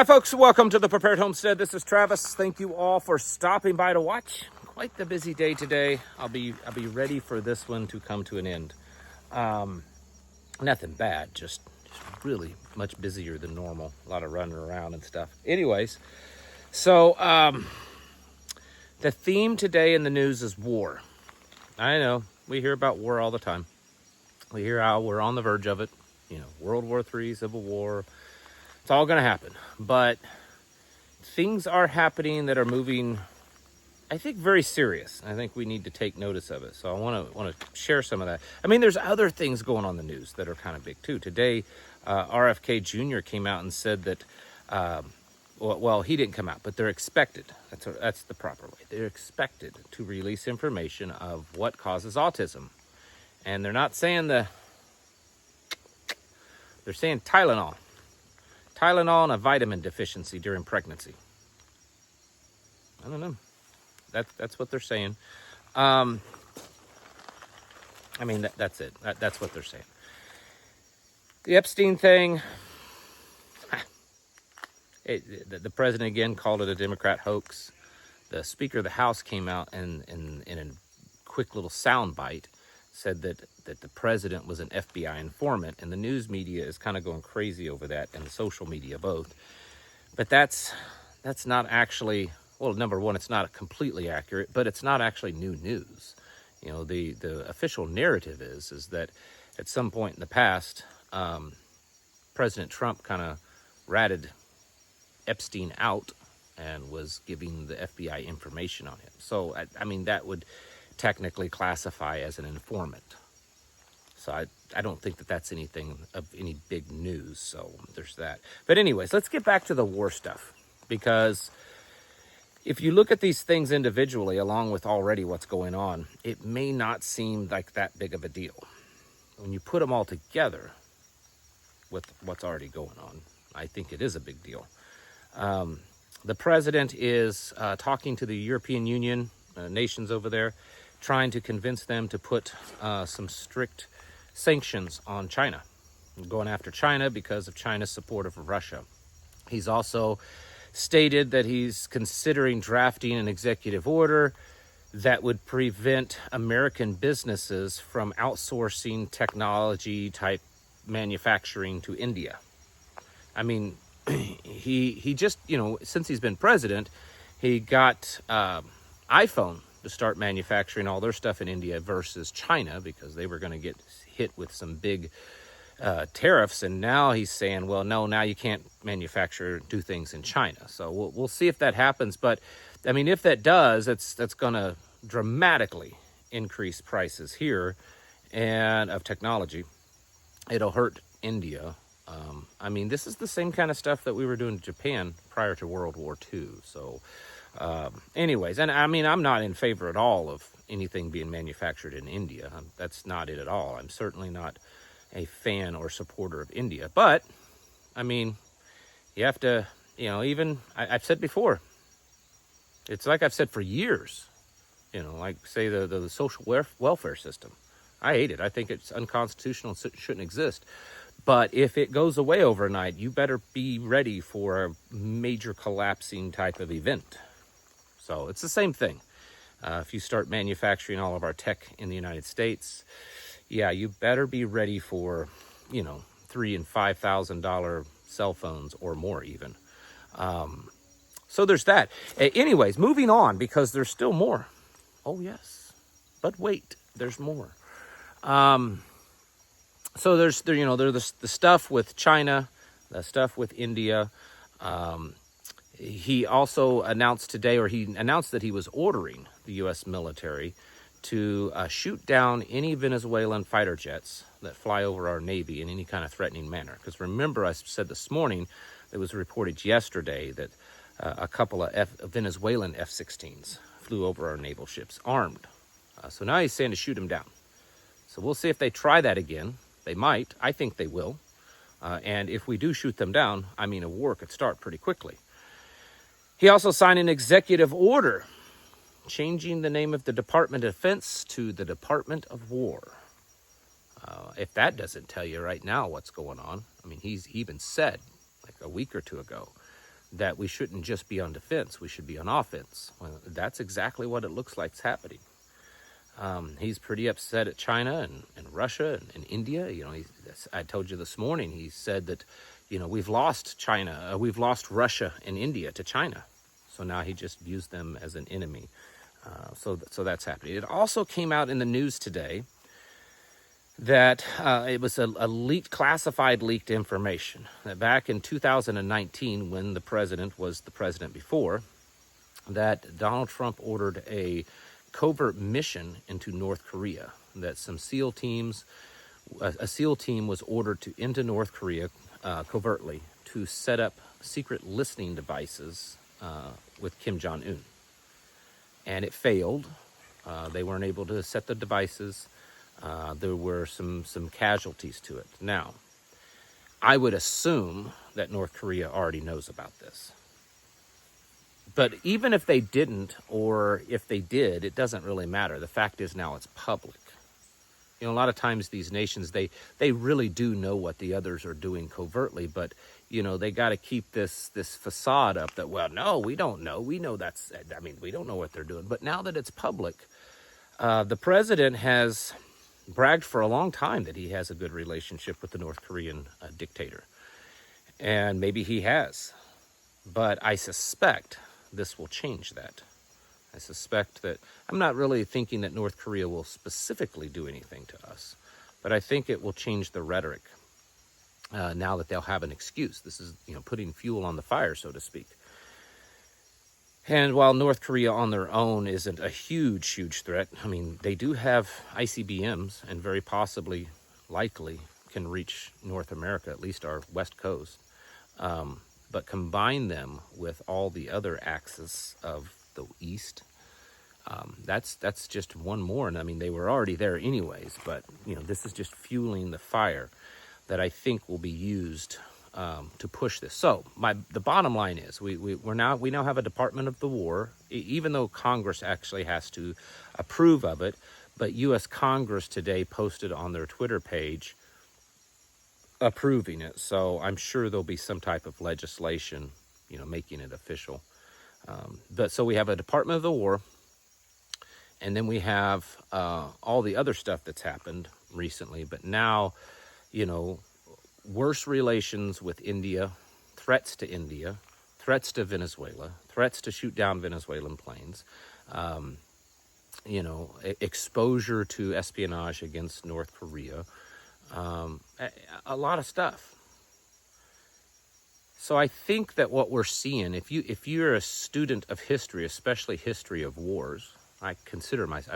Hi, folks. Welcome to the Prepared Homestead. This is Travis. Thank you all for stopping by to watch. Quite the busy day today. I'll be ready for this one to come to an end. Nothing bad, just really much busier than normal. A lot of running around and stuff. Anyways, so the theme today in the news is war. I know we hear about war all the time. We hear how we're on the verge of it. You know, World War III, Civil War. It's all going to happen, but things are happening that are moving, I think, very serious. I think we need to take notice of it. So I want to share some of that. I mean, there's other things going on in the news that are kind of big too. Today, RFK Jr. came out and said that, well, he didn't come out, but they're expected. That's the proper way. They're expected to release information of what causes autism, and they're not saying they're saying Tylenol and a vitamin deficiency during pregnancy. I don't know. That's what they're saying. I mean, that's it. That's what they're saying. The Epstein thing, the president again called it a Democrat hoax. The Speaker of the House came out and in a quick little soundbite said that the president was an FBI informant, and the news media is kind of going crazy over that, and the social media both. But that's not actually, well, number one, it's not completely accurate, but it's not actually new news. You know, the official narrative is that at some point in the past, President Trump kind of ratted Epstein out and was giving the FBI information on him. So, I mean, that would technically classify as an informant. So I don't think that that's anything of any big news. So there's that. But anyways, let's get back to the war stuff, because if you look at these things individually, along with already what's going on, it may not seem like that big of a deal. When you put them all together with what's already going on, I think it is a big deal. The president is talking to the European Union, nations over there, trying to convince them to put some strict sanctions on China, going after China because of China's support of Russia. He's also stated that he's considering drafting an executive order that would prevent American businesses from outsourcing technology type manufacturing to India. I mean, he just, you know, since he's been president, he got iPhone to start manufacturing all their stuff in India versus China, because they were going to get hit with some big tariffs. And now he's saying, well, no, now you can't do things in China. So we'll see if that happens. But I mean, if that does, that's going to dramatically increase prices here and of technology. It'll hurt India. I mean, this is the same kind of stuff that we were doing in Japan prior to World War II. So anyways, and I mean, I'm not in favor at all of anything being manufactured in India. That's not it at all. I'm certainly not a fan or supporter of India. But, I mean, you have to, you know, even, I've said before, it's like I've said for years, you know, like, say, the social welfare system. I hate it. I think it's unconstitutional and shouldn't exist. But if it goes away overnight, you better be ready for a major collapsing type of event. So it's the same thing. If you start manufacturing all of our tech in the United States, yeah, you better be ready for, you know, $3,000 and $5,000 cell phones or more even. So there's that. Anyways, moving on, because there's still more. Oh, yes. But wait, there's more. So there's the stuff with China, the stuff with India. He also announced today, or he announced that he was ordering the U.S. military to shoot down any Venezuelan fighter jets that fly over our Navy in any kind of threatening manner. Because remember, I said this morning, it was reported yesterday that a couple of Venezuelan F-16s flew over our naval ships armed. So now he's saying to shoot them down. So we'll see if they try that again. They might. I think they will. And if we do shoot them down, I mean, a war could start pretty quickly. He also signed an executive order changing the name of the Department of Defense to the Department of War. If that doesn't tell you right now what's going on, I mean, he's even said like a week or two ago that we shouldn't just be on defense, we should be on offense. Well, that's exactly what it looks like is happening. He's pretty upset at China and Russia and India. I told you this morning, he said that, we've lost China, we've lost Russia and India to China. So now he just views them as an enemy. So that's happening. It also came out in the news today that it was a classified leaked information, that back in 2019, when the president was the president before, that Donald Trump ordered a covert mission into North Korea, that some SEAL teams, a SEAL team was ordered into North Korea covertly to set up secret listening devices with Kim Jong-un. And it failed. They weren't able to set the devices. There were some casualties to it. Now, I would assume that North Korea already knows about this. But even if they didn't, or if they did, it doesn't really matter. The fact is now it's public. A lot of times these nations, they really do know what the others are doing covertly, but, they got to keep this facade up that, well, no, we don't know. We know we don't know what they're doing. But now that it's public, the president has bragged for a long time that he has a good relationship with the North Korean dictator. And maybe he has. But I suspect this will change that. I suspect that, I'm not really thinking that North Korea will specifically do anything to us, but I think it will change the rhetoric now that they'll have an excuse. This is, putting fuel on the fire, so to speak. And while North Korea on their own isn't a huge threat, they do have ICBMs and very possibly, likely, can reach North America, at least our west coast. But combine them with all the other axes of the East, that's just one more. And they were already there anyways, but this is just fueling the fire that I think will be used to push this. So the bottom line is we now have a Department of the War, even though Congress actually has to approve of it. But U.S. Congress today posted on their Twitter page approving it. So I'm sure there'll be some type of legislation, making it official. But so we have a Department of the War, and then we have all the other stuff that's happened recently. But now, worse relations with India, threats to India, threats to Venezuela, threats to shoot down Venezuelan planes, exposure to espionage against North Korea, a lot of stuff. So I think that what we're seeing, if you're a student of history, especially history of wars, I've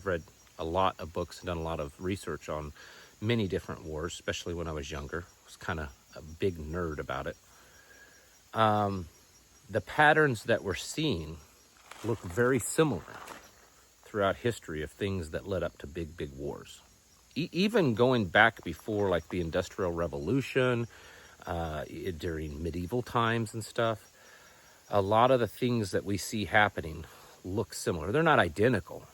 read a lot of books and done a lot of research on many different wars, especially when I was younger. I was kind of a big nerd about it. The patterns that we're seeing look very similar throughout history of things that led up to big wars. Even going back before, like the Industrial Revolution, during medieval times and stuff, a lot of the things that we see happening look similar. They're not identical,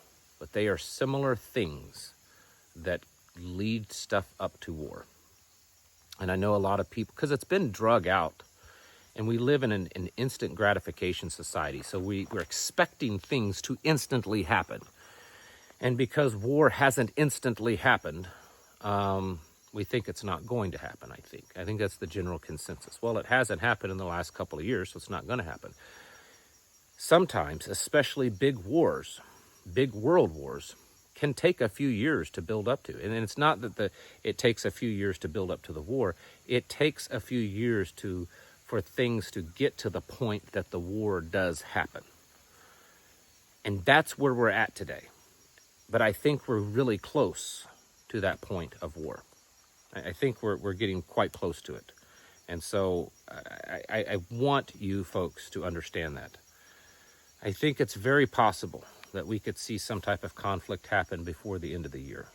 but they are similar things that lead stuff up to war. And I know a lot of people, because it's been drug out, and we live in an instant gratification society, so we're expecting things to instantly happen. And because war hasn't instantly happened, we think it's not going to happen, I think that's the general consensus. Well, it hasn't happened in the last couple of years, so it's not going to happen. Sometimes, especially big wars, big world wars, can take a few years to build up to. And it's not that it takes a few years to build up to the war. It takes a few years for things to get to the point that the war does happen. And that's where we're at today. But I think we're really close to that point of war. I think we're getting quite close to it. And so I want you folks to understand that. I think it's very possible that we could see some type of conflict happen before the end of the year.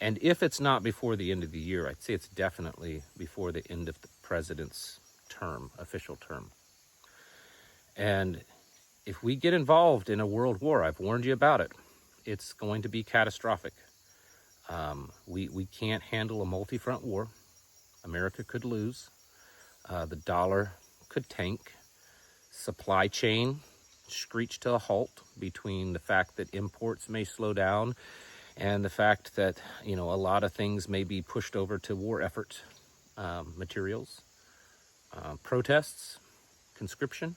And if it's not before the end of the year, I'd say it's definitely before the end of the president's term, official term. And if we get involved in a world war, I've warned you about it, it's going to be catastrophic. We can't handle a multi-front war. America could lose. The dollar could tank. supply chain screech to a halt between the fact that imports may slow down and the fact that, a lot of things may be pushed over to war effort materials, protests, conscription,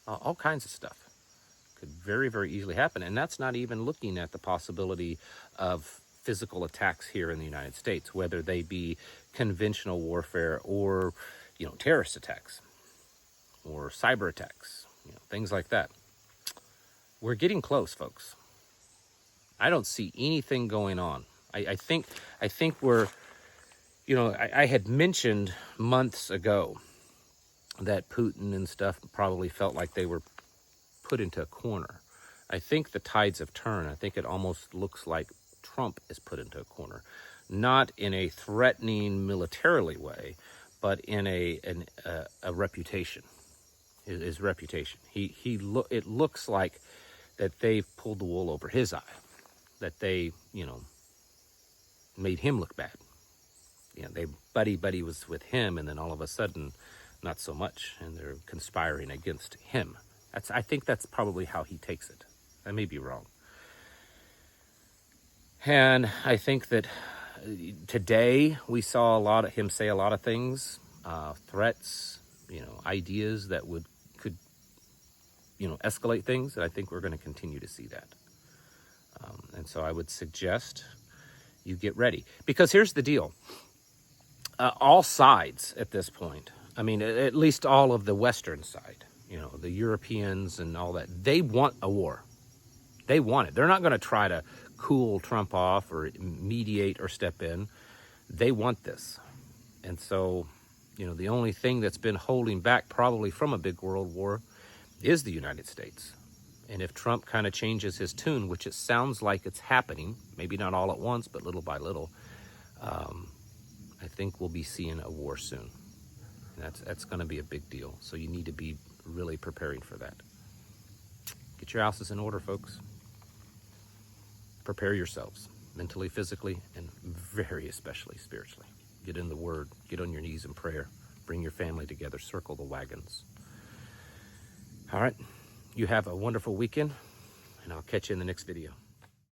all kinds of stuff could very, very easily happen. And that's not even looking at the possibility of physical attacks here in the United States, whether they be conventional warfare or, terrorist attacks or cyber attacks, things like that. We're getting close, folks. I don't see anything going on. I think we're, I had mentioned months ago that Putin and stuff probably felt like they were put into a corner. I think the tides have turned. I think it almost looks like Trump is put into a corner, not in a threatening militarily way, but in a reputation. His reputation. It looks like that they've pulled the wool over his eye, that they, made him look bad. They buddy was with him, and then all of a sudden, not so much, and they're conspiring against him. I think that's probably how he takes it. I may be wrong. And I think that today we saw him say a lot of things, threats, ideas that could escalate things, and I think we're going to continue to see that. And so I would suggest you get ready. Because here's the deal. All sides at this point, at least all of the Western side, the Europeans and all that, they want a war. They want it. They're not going to try to cool Trump off or mediate or step in. They want this. And so, the only thing that's been holding back probably from a big world war is the United States. And if Trump kind of changes his tune, which it sounds like it's happening, maybe not all at once, but little by little, I think we'll be seeing a war soon. And that's going to be a big deal. So you need to be really preparing for that. Get your houses in order, folks. Prepare yourselves mentally, physically, and very especially spiritually. Get in the Word. Get on your knees in prayer. Bring your family together. Circle the wagons. All right. You have a wonderful weekend, and I'll catch you in the next video.